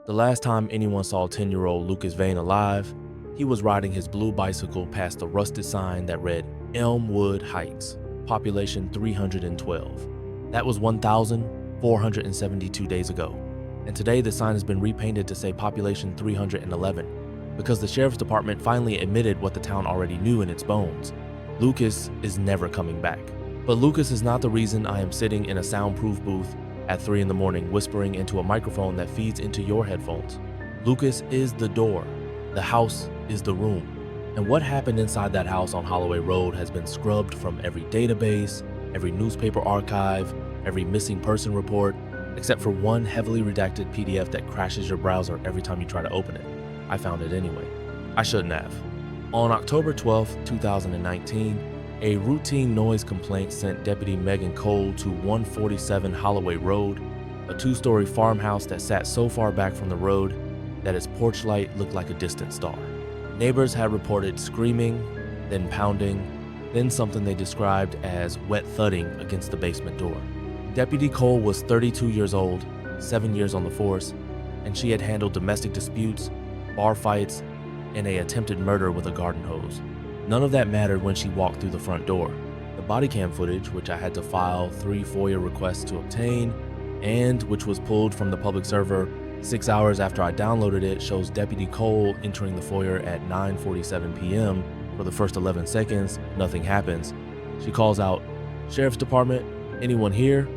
The last time anyone saw 10-year-old Lucas Vane alive, he was riding his blue bicycle past a rusted sign that read Elmwood Heights, population 312. That was 1,472 days ago. And today the sign has been repainted to say population 311 because the sheriff's department finally admitted what the town already knew in its bones. Lucas is never coming back. But Lucas is not the reason I am sitting in a soundproof booth at 3 in the morning whispering into a microphone that feeds into your headphones. Lucas is the door. The house is the room. And what happened inside that house on Holloway Road has been scrubbed from every database, every newspaper archive, every missing person report, except for one heavily redacted PDF that crashes your browser every time you try to open it. I found it anyway. I shouldn't have. On October 12, 2019, a routine noise complaint sent Deputy Megan Cole to 147 Holloway Road, a 2-story farmhouse that sat so far back from the road that its porch light looked like a distant star. Neighbors had reported screaming, then pounding, then something they described as wet thudding against the basement door. Deputy Cole was 32 years old, 7 years on the force, and she had handled domestic disputes, bar fights, and an attempted murder with a garden hose. None of that mattered when she walked through the front door. The body cam footage, which I had to file 3 FOIA requests to obtain, and which was pulled from the public server 6 hours after I downloaded it, shows Deputy Cole entering the foyer at 9:47 p.m. For the first 11 seconds, nothing happens. She calls out, "Sheriff's Department, anyone here?"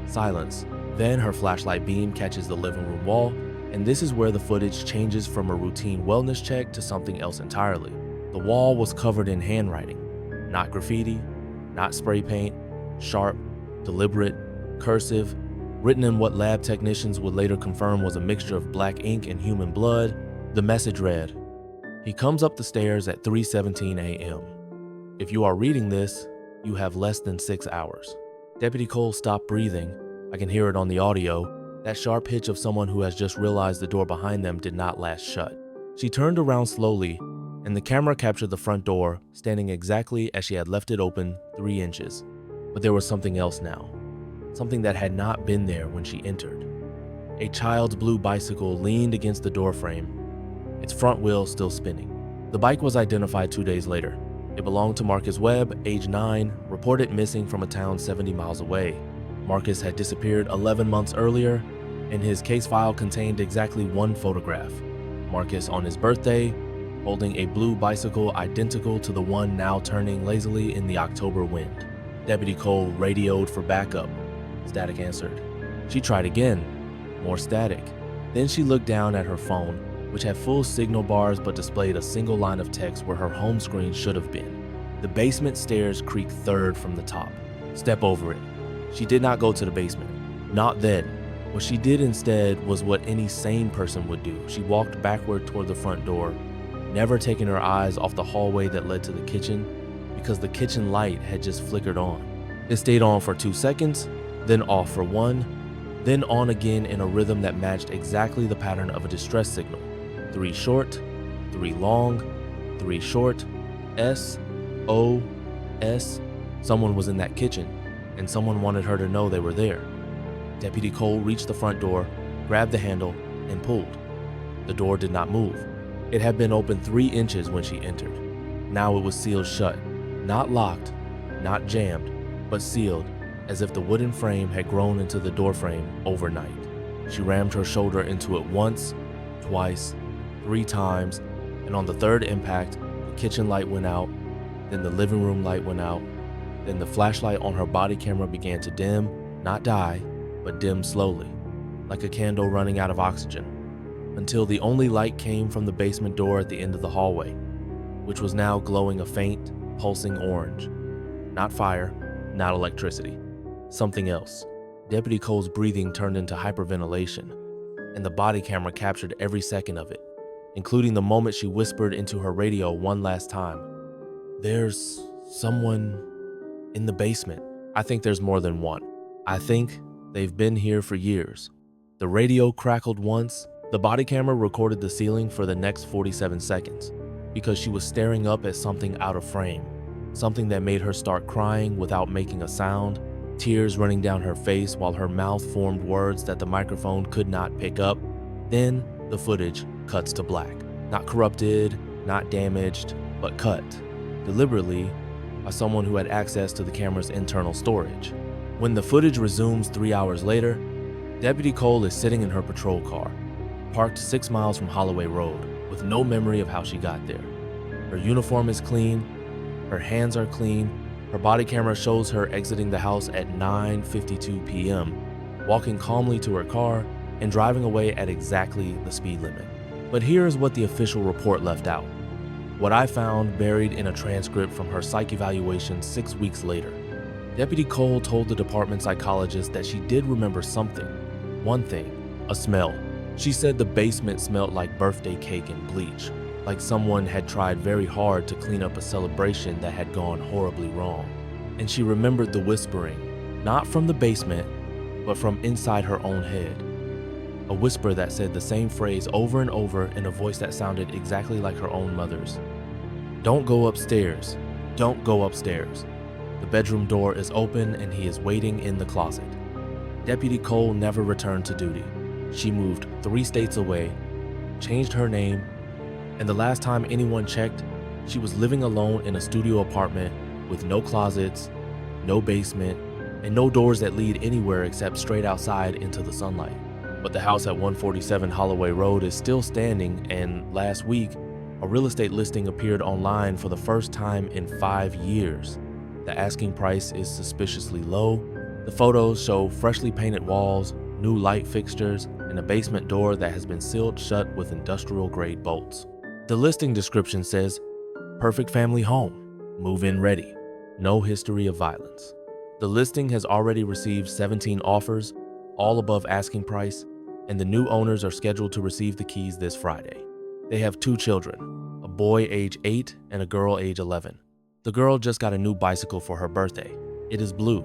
Silence. Then her flashlight beam catches the living room wall, and this is where the footage changes from a routine wellness check to something else entirely. The wall was covered in handwriting. Not graffiti, not spray paint, sharp, deliberate, cursive, written in what lab technicians would later confirm was a mixture of black ink and human blood. The message read, "He comes up the stairs at 3:17 a.m. If you are reading this, you have less than 6 hours." Deputy Cole stopped breathing. I can hear it on the audio. That sharp hitch of someone who has just realized the door behind them did not last shut. She turned around slowly, and the camera captured the front door standing exactly as she had left it open 3 inches. But there was something else now. Something that had not been there when she entered. A child's blue bicycle leaned against the doorframe, its front wheel still spinning. The bike was identified 2 days later. It belonged to Marcus Webb, age 9, reported missing from a town 70 miles away. Marcus had disappeared 11 months earlier, and his case file contained exactly 1 photograph. Marcus on his birthday, holding a blue bicycle identical to the one now turning lazily in the October wind. Deputy Cole radioed for backup. Static answered. She tried again. More static. Then she looked down at her phone, which had full signal bars but displayed a single line of text where her home screen should have been. The basement stairs creaked 3rd from the top. Step over it. She did not go to the basement. Not then. What she did instead was what any sane person would do. She walked backward toward the front door, never taking her eyes off the hallway that led to the kitchen, because the kitchen light had just flickered on. It stayed on for 2 seconds, then off for 1, then on again in a rhythm that matched exactly the pattern of a distress signal. 3 short, 3 long, 3 short, S, O, S. Someone was in that kitchen, and someone wanted her to know they were there. Deputy Cole reached the front door, grabbed the handle, and pulled. The door did not move. It had been open 3 inches when she entered. Now it was sealed shut, not locked, not jammed, but sealed, as if the wooden frame had grown into the doorframe overnight. She rammed her shoulder into it once, twice, 3 times, and on the 3rd impact, the kitchen light went out, then the living room light went out, then the flashlight on her body camera began to dim, not die, but dim slowly, like a candle running out of oxygen, until the only light came from the basement door at the end of the hallway, which was now glowing a faint, pulsing orange. Not fire, not electricity. Something else. Deputy Cole's breathing turned into hyperventilation, and the body camera captured every second of it, including the moment she whispered into her radio one last time, "There's someone in the basement." I think there's more than one. I think they've been here for years. The radio crackled once. The body camera recorded the ceiling for the next 47 seconds because she was staring up at something out of frame, something that made her start crying without making a sound, tears running down her face while her mouth formed words that the microphone could not pick up. Then The footage cuts to black. Not corrupted, not damaged, but cut, deliberately, by someone who had access to the camera's internal storage. When the footage resumes 3 hours later, Deputy Cole is sitting in her patrol car, parked 6 miles from Holloway Road, with no memory of how she got there. Her uniform is clean, her hands are clean, her body camera shows her exiting the house at 9:52 p.m., walking calmly to her car and driving away at exactly the speed limit. But here's what the official report left out. What I found buried in a transcript from her psych evaluation 6 weeks later. Deputy Cole told the department psychologist that she did remember something. One thing, a smell. She said the basement smelled like birthday cake and bleach, like someone had tried very hard to clean up a celebration that had gone horribly wrong. And she remembered the whispering, not from the basement, but from inside her own head. A whisper that said the same phrase over and over in a voice that sounded exactly like her own mother's. "Don't go upstairs. Don't go upstairs. The bedroom door is open and he is waiting in the closet." Deputy Cole never returned to duty. She moved 3 states away, changed her name, and the last time anyone checked, she was living alone in a studio apartment with no closets, no basement, and no doors that lead anywhere except straight outside into the sunlight. But the house at 147 Holloway Road is still standing, and last week, a real estate listing appeared online for the first time in 5 years. The asking price is suspiciously low. The photos show freshly painted walls, new light fixtures, and a basement door that has been sealed shut with industrial-grade bolts. The listing description says, "Perfect family home, move-in ready, no history of violence." The listing has already received 17 offers, all above asking price, and the new owners are scheduled to receive the keys this Friday. They have 2 children, a boy age 8 and a girl age 11. The girl just got a new bicycle for her birthday. It is blue.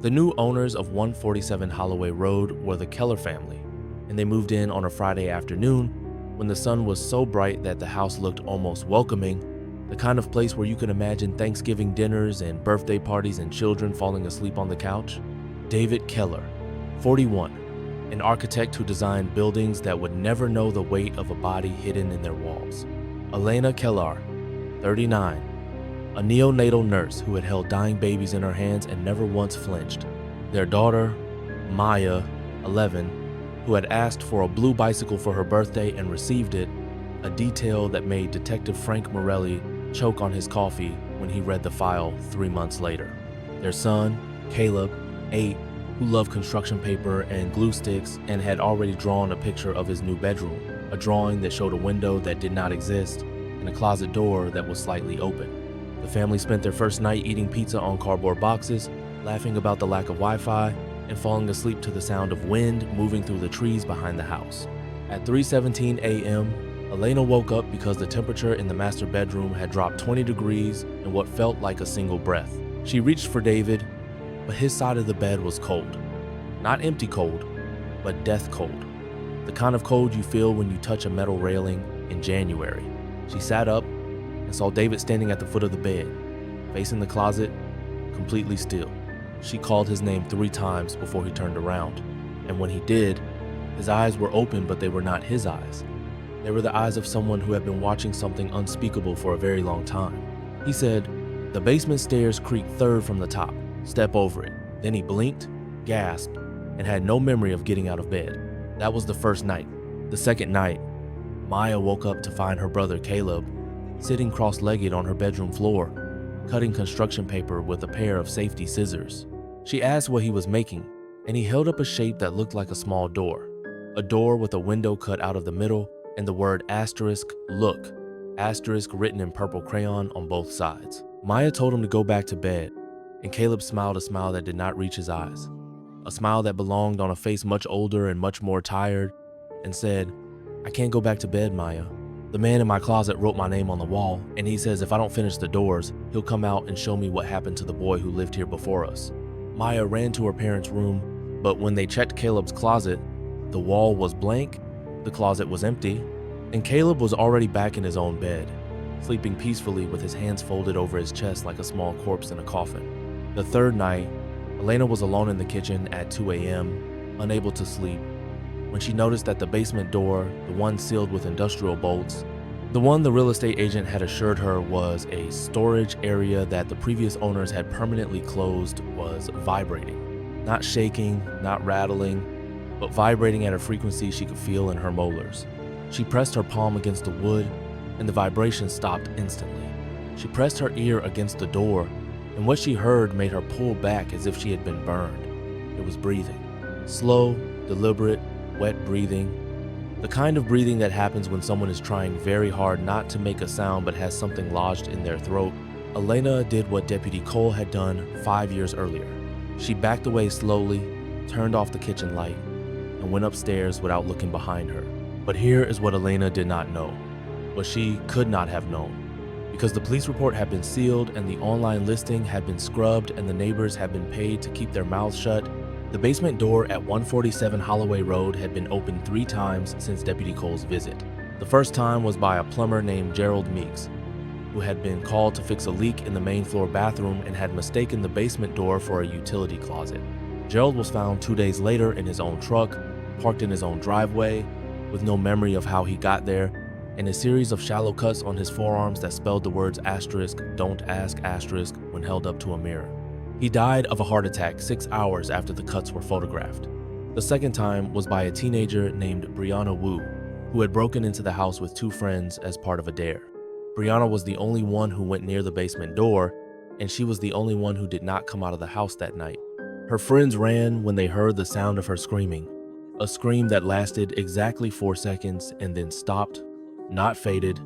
The new owners of 147 Holloway Road were the Keller family, and they moved in on a Friday afternoon when the sun was so bright that the house looked almost welcoming, the kind of place where you can imagine Thanksgiving dinners and birthday parties and children falling asleep on the couch. David Keller, 41, an architect who designed buildings that would never know the weight of a body hidden in their walls. Elena Keller, 39, a neonatal nurse who had held dying babies in her hands and never once flinched. Their daughter, Maya, 11, who had asked for a blue bicycle for her birthday and received it, a detail that made Detective Frank Morelli choke on his coffee when he read the file 3 months later. Their son, Caleb, 8, who loved construction paper and glue sticks and had already drawn a picture of his new bedroom, a drawing that showed a window that did not exist and a closet door that was slightly open. The family spent their first night eating pizza on cardboard boxes, laughing about the lack of Wi-Fi, and falling asleep to the sound of wind moving through the trees behind the house. At 3:17 a.m., Elena woke up because the temperature in the master bedroom had dropped 20 degrees in what felt like a single breath. She reached for David, but his side of the bed was cold. Not empty cold, but death cold. The kind of cold you feel when you touch a metal railing in January. She sat up and saw David standing at the foot of the bed, facing the closet, completely still. She called his name 3 times before he turned around, and when he did, his eyes were open, but they were not his eyes. They were the eyes of someone who had been watching something unspeakable for a very long time. He said, "The basement stairs creak 3rd from the top. Step over it." Then he blinked, gasped, and had no memory of getting out of bed. That was the first night. The second night, Maya woke up to find her brother Caleb sitting cross-legged on her bedroom floor, cutting construction paper with a pair of safety scissors. She asked what he was making, and he held up a shape that looked like a small door. A door with a window cut out of the middle and the word *look, asterisk written in purple crayon on both sides. Maya told him to go back to bed, and Caleb smiled a smile that did not reach his eyes. A smile that belonged on a face much older and much more tired, and said, "I can't go back to bed, Maya. The man in my closet wrote my name on the wall, and he says if I don't finish the doors, he'll come out and show me what happened to the boy who lived here before us." Maya ran to her parents' room, but when they checked Caleb's closet, the wall was blank, the closet was empty, and Caleb was already back in his own bed, sleeping peacefully with his hands folded over his chest like a small corpse in a coffin. The third night, Elena was alone in the kitchen at 2 a.m., unable to sleep, when she noticed that the basement door, the one sealed with industrial bolts, the one the real estate agent had assured her was a storage area that the previous owners had permanently closed, was vibrating. Not shaking, not rattling, but vibrating at a frequency she could feel in her molars. She pressed her palm against the wood, and the vibration stopped instantly. She pressed her ear against the door, and what she heard made her pull back as if she had been burned. It was breathing. Slow, deliberate, wet breathing. The kind of breathing that happens when someone is trying very hard not to make a sound but has something lodged in their throat. Elena did what Deputy Cole had done 5 years earlier. She backed away slowly, turned off the kitchen light, and went upstairs without looking behind her. But here is what Elena did not know, what she could not have known. Because the police report had been sealed and the online listing had been scrubbed and the neighbors had been paid to keep their mouths shut, the basement door at 147 Holloway Road had been opened 3 times since Deputy Cole's visit. The first time was by a plumber named Gerald Meeks, who had been called to fix a leak in the main floor bathroom and had mistaken the basement door for a utility closet. Gerald was found 2 days later in his own truck, parked in his own driveway, with no memory of how he got there, and a series of shallow cuts on his forearms that spelled the words asterisk, don't ask asterisk, when held up to a mirror. He died of a heart attack 6 hours after the cuts were photographed. The second time was by a teenager named Brianna Wu, who had broken into the house with 2 friends as part of a dare. Brianna was the only one who went near the basement door, and she was the only one who did not come out of the house that night. Her friends ran when they heard the sound of her screaming, a scream that lasted exactly 4 seconds and then stopped, not faded,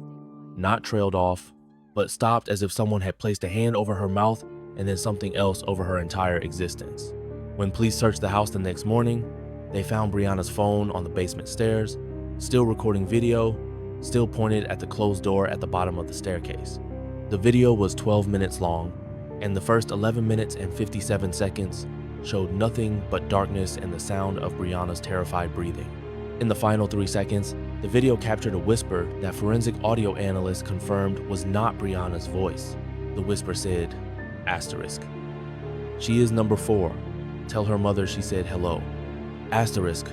not trailed off, but stopped as if someone had placed a hand over her mouth and then something else over her entire existence. When police searched the house the next morning, they found Brianna's phone on the basement stairs, still recording video, still pointed at the closed door at the bottom of the staircase. The video was 12 minutes long, and the first 11 minutes and 57 seconds showed nothing but darkness and the sound of Brianna's terrified breathing. In the final 3 seconds, the video captured a whisper that forensic audio analysts confirmed was not Brianna's voice. The whisper said, asterisk. She is number 4. Tell her mother she said hello. Asterisk.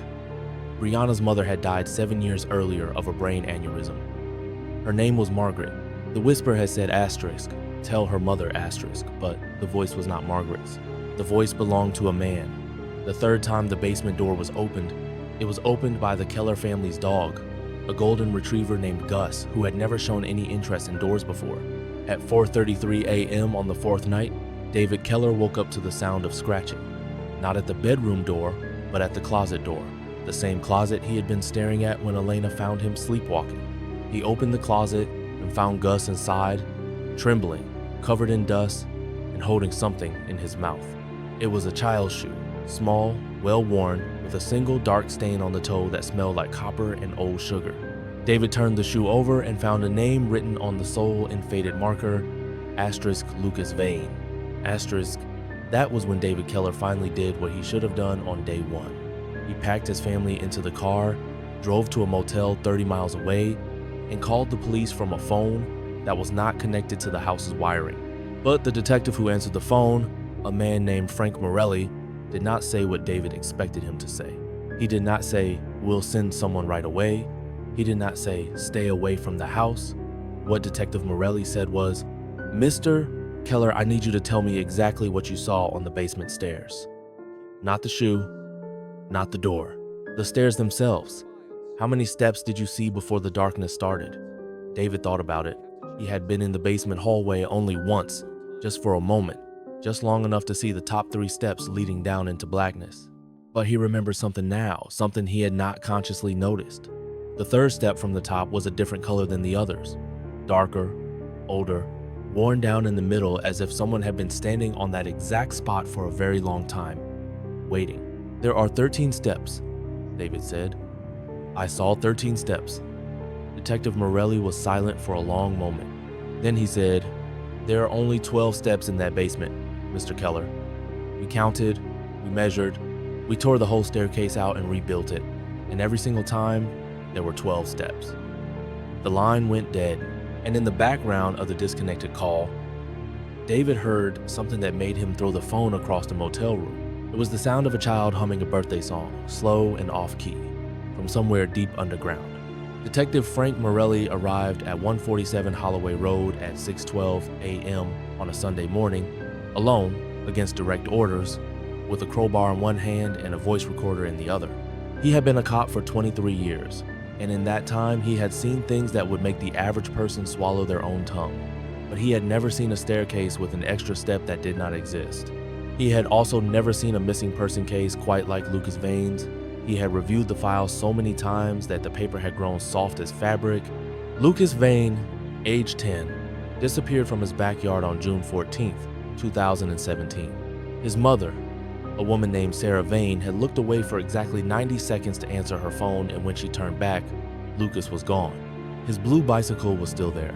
Brianna's mother had died 7 years earlier of a brain aneurysm. Her name was Margaret. The whisper had said asterisk. Tell her mother asterisk, but the voice was not Margaret's. The voice belonged to a man. The third time the basement door was opened, it was opened by the Keller family's dog, a golden retriever named Gus, who had never shown any interest in doors before. At 4:33 a.m. on the 4th night, David Keller woke up to the sound of scratching. Not at the bedroom door, but at the closet door, the same closet he had been staring at when Elena found him sleepwalking. He opened the closet and found Gus inside, trembling, covered in dust, and holding something in his mouth. It was a child's shoe, small, well-worn, with a single dark stain on the toe that smelled like copper and old sugar. David turned the shoe over and found a name written on the sole in faded marker, asterisk Lucas Vane. Asterisk. That was when David Keller finally did what he should have done on day 1. He packed his family into the car, drove to a motel 30 miles away, and called the police from a phone that was not connected to the house's wiring. But the detective who answered the phone, a man named Frank Morelli, did not say what David expected him to say. He did not say, "We'll send someone right away." He did not say, "Stay away from the house." What Detective Morelli said was, "Mr. Keller, I need you to tell me exactly what you saw on the basement stairs." Not the shoe, not the door, the stairs themselves. How many steps did you see before the darkness started? David thought about it. He had been in the basement hallway only once, just for a moment, just long enough to see the top 3 steps leading down into blackness. But he remembered something now, something he had not consciously noticed. The 3rd step from the top was a different color than the others. Darker, older, worn down in the middle as if someone had been standing on that exact spot for a very long time, waiting. "There are 13 steps," David said. "I saw 13 steps." Detective Morelli was silent for a long moment. Then he said, "There are only 12 steps in that basement, Mr. Keller. We counted, we measured, we tore the whole staircase out and rebuilt it, and every single time, there were 12 steps." The line went dead, and in the background of the disconnected call, David heard something that made him throw the phone across the motel room. It was the sound of a child humming a birthday song, slow and off-key. from somewhere deep underground. Detective Frank Morelli arrived at 147 Holloway Road at 6:12 a.m. on a Sunday morning, alone, against direct orders, with a crowbar in one hand and a voice recorder in the other. He had been a cop for 23 years, and in that time he had seen things that would make the average person swallow their own tongue. But he had never seen a staircase with an extra step that did not exist. He had also never seen a missing person case quite like Lucas Vane's. He had reviewed the file so many times that the paper had grown soft as fabric. Lucas Vane, age 10, disappeared from his backyard on June 14, 2017. His mother, a woman named Sarah Vane, had looked away for exactly 90 seconds to answer her phone, and when she turned back, Lucas was gone. His blue bicycle was still there,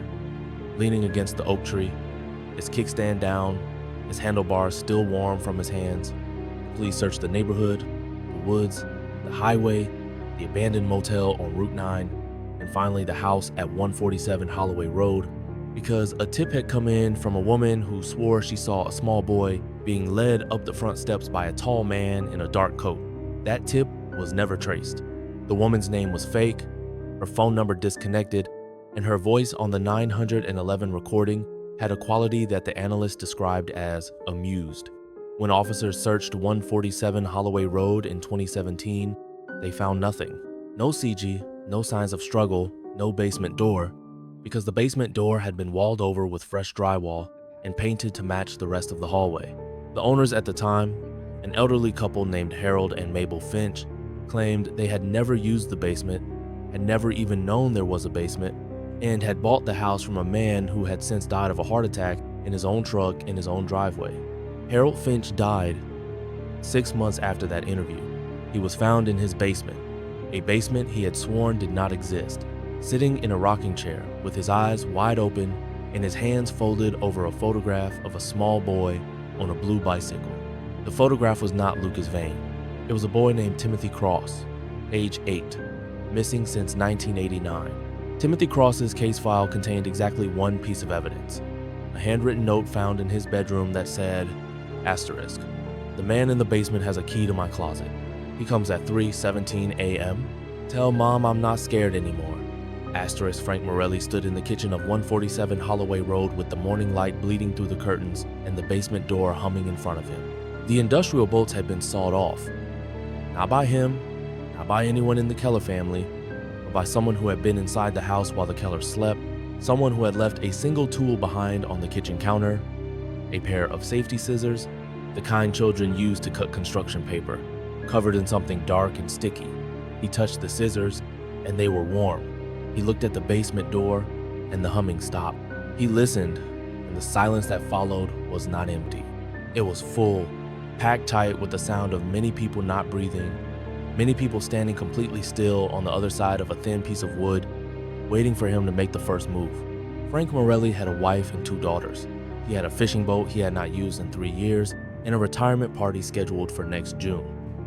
leaning against the oak tree, his kickstand down, his handlebars still warm from his hands. Police searched the neighborhood, the woods, the highway, the abandoned motel on Route 9, and finally the house at 147 Holloway Road, because a tip had come in from a woman who swore she saw a small boy being led up the front steps by a tall man in a dark coat. That tip was never traced. The woman's name was fake, her phone number disconnected, and her voice on the 911 recording had a quality that the analyst described as amused. When officers searched 147 Holloway Road in 2017, they found nothing. No CG, no signs of struggle, no basement door, because the basement door had been walled over with fresh drywall and painted to match the rest of the hallway. The owners at the time, an elderly couple named Harold and Mabel Finch, claimed they had never used the basement, had never even known there was a basement, and had bought the house from a man who had since died of a heart attack in his own truck in his own driveway. Harold Finch died 6 months after that interview. He was found in his basement, a basement he had sworn did not exist, sitting in a rocking chair with his eyes wide open and his hands folded over a photograph of a small boy on a blue bicycle. The photograph was not Lucas Vane. It was a boy named Timothy Cross, age 8, missing since 1989. Timothy Cross's case file contained exactly one piece of evidence, a handwritten note found in his bedroom that said, asterisk, "The man in the basement has a key to my closet. He comes at 3:17 a.m. Tell mom I'm not scared anymore." Asterisk Frank Morelli stood in the kitchen of 147 Holloway Road with the morning light bleeding through the curtains and the basement door humming in front of him. The industrial bolts had been sawed off. Not by him, not by anyone in the Keller family, but by someone who had been inside the house while the Kellers slept, someone who had left a single tool behind on the kitchen counter, a pair of safety scissors, the kind children use to cut construction paper, covered in something dark and sticky. He touched the scissors, and they were warm. He looked at the basement door, and the humming stopped. He listened, and the silence that followed was not empty. It was full, packed tight with the sound of many people not breathing, many people standing completely still on the other side of a thin piece of wood, waiting for him to make the first move. Frank Morelli had a wife and 2 daughters. He had a fishing boat he had not used in 3 years, and a retirement party scheduled for next June.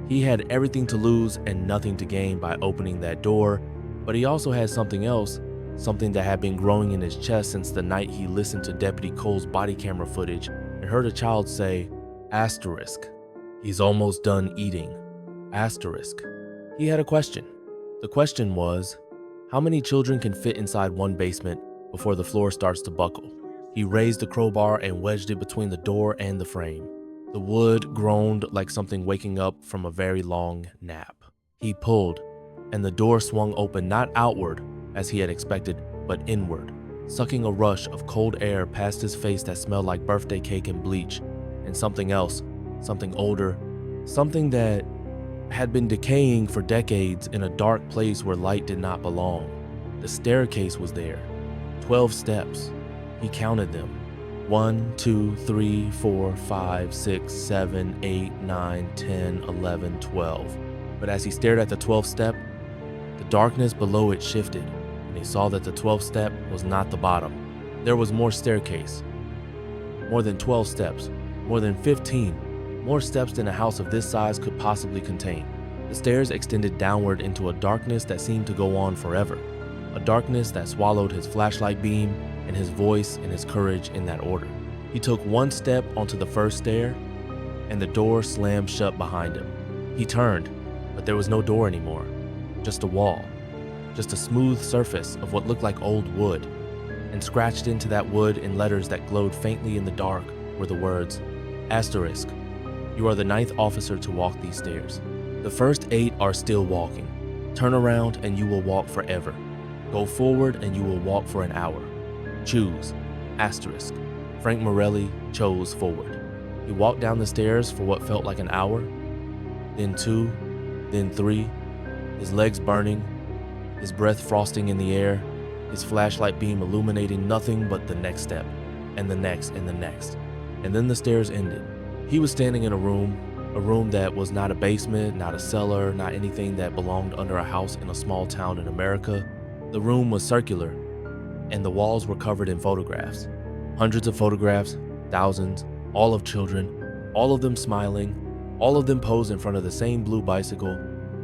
He had everything to lose and nothing to gain by opening that door, but he also had something else, something that had been growing in his chest since the night he listened to Deputy Cole's body camera footage and heard a child say, asterisk, "He's almost done eating," asterisk. He had a question. The question was, how many children can fit inside one basement before the floor starts to buckle? He raised the crowbar and wedged it between the door and the frame. The wood groaned like something waking up from a very long nap. He pulled, and the door swung open not outward, as he had expected, but inward, sucking a rush of cold air past his face that smelled like birthday cake and bleach, and something else, something older, something that had been decaying for decades in a dark place where light did not belong. The staircase was there, 12 steps. He counted them. 1, 2, 3, 4, 5, 6, 7, 8, 9, 10, 11, 12. But as he stared at the 12th step, the darkness below it shifted, and he saw that the 12th step was not the bottom. There was more staircase. More than 12 steps, more than 15, more steps than a house of this size could possibly contain. The stairs extended downward into a darkness that seemed to go on forever, a darkness that swallowed his flashlight beam and his voice and his courage in that order. He took one step onto the first stair, and the door slammed shut behind him. He turned, but there was no door anymore. just a wall, just a smooth surface of what looked like old wood. And scratched into that wood in letters that glowed faintly in the dark were the words, "Asterisk, you are the 9th officer to walk these stairs. The first 8 are still walking. Turn around and you will walk forever. Go forward and you will walk for an hour. Choose." Asterisk. Frank Morelli chose forward. He walked down the stairs for what felt like an hour, then 2, then 3, his legs burning, his breath frosting in the air, his flashlight beam illuminating nothing but the next step, and the next, and the next. And then the stairs ended. He was standing in a room that was not a basement, not a cellar, not anything that belonged under a house in a small town in America. The room was circular, and the walls were covered in photographs. Hundreds of photographs, thousands, all of children, all of them smiling, all of them posed in front of the same blue bicycle,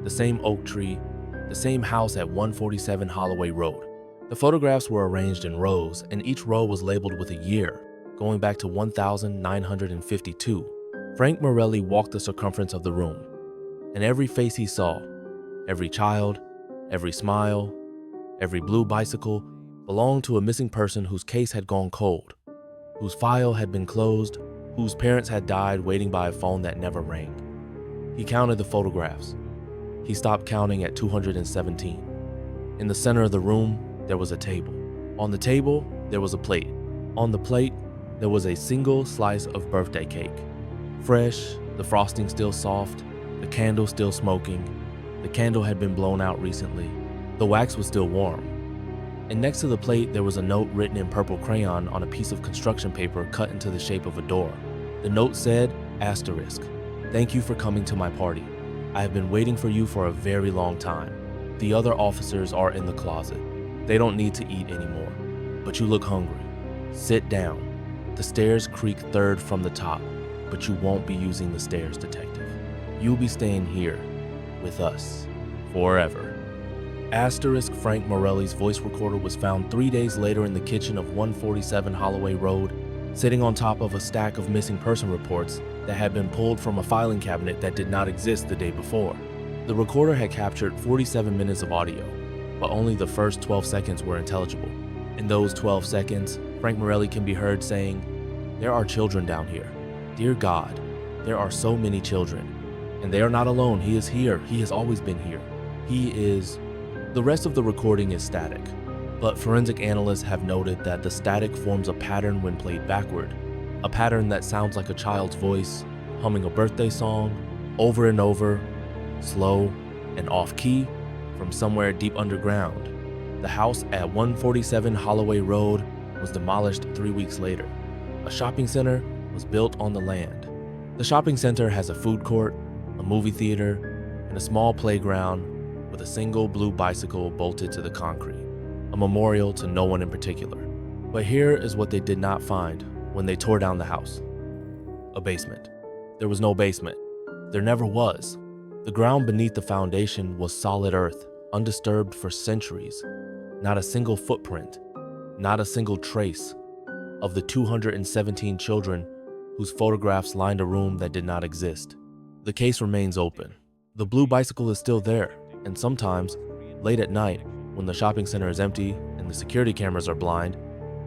the same oak tree, the same house at 147 Holloway Road. The photographs were arranged in rows, and each row was labeled with a year, going back to 1952. Frank Morelli walked the circumference of the room, and every face he saw, every child, every smile, every blue bicycle belonged to a missing person whose case had gone cold, whose file had been closed, whose parents had died waiting by a phone that never rang. He counted the photographs. He stopped counting at 217. In the center of the room, there was a table. On the table, there was a plate. On the plate, there was a single slice of birthday cake. Fresh, the frosting still soft, the candle still smoking. The candle had been blown out recently. The wax was still warm. And next to the plate, there was a note written in purple crayon on a piece of construction paper cut into the shape of a door. The note said, "Asterisk, thank you for coming to my party. I have been waiting for you for a very long time. The other officers are in the closet. They don't need to eat anymore, but you look hungry. Sit down. The stairs creak 3rd from the top, but you won't be using the stairs, detective. You'll be staying here with us forever." Asterisk Frank Morelli's voice recorder was found 3 days later in the kitchen of 147 Holloway Road, sitting on top of a stack of missing person reports that had been pulled from a filing cabinet that did not exist the day before. The recorder had captured 47 minutes of audio, but only the first 12 seconds were intelligible. In those 12 seconds, Frank Morelli can be heard saying, "There are children down here. Dear God, there are so many children. And they are not alone. He is here. He has always been here. He is..." The rest of the recording is static, but forensic analysts have noted that the static forms a pattern when played backward, a pattern that sounds like a child's voice, humming a birthday song, over and over, slow and off-key, from somewhere deep underground. The house at 147 Holloway Road was demolished 3 weeks later. A shopping center was built on the land. The shopping center has a food court, a movie theater, and a small playground with a single blue bicycle bolted to the concrete, a memorial to no one in particular. But here is what they did not find when they tore down the house: a basement. There was no basement. There never was. The ground beneath the foundation was solid earth, undisturbed for centuries. Not a single footprint, not a single trace of the 217 children whose photographs lined a room that did not exist. The case remains open. The blue bicycle is still there, and sometimes, late at night, when the shopping center is empty and the security cameras are blind,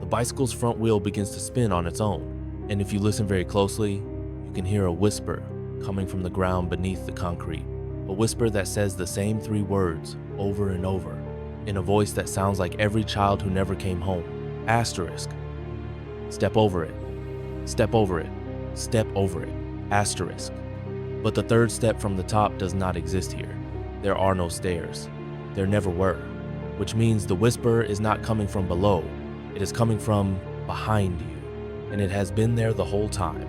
the bicycle's front wheel begins to spin on its own. And if you listen very closely, you can hear a whisper coming from the ground beneath the concrete. A whisper that says the same 3 words over and over, in a voice that sounds like every child who never came home. Asterisk. Step over it. Step over it. Step over it. Asterisk. But the 3rd step from the top does not exist here. There are no stairs. There never were. Which means the whisper is not coming from below. It is coming from behind you. And it has been there the whole time.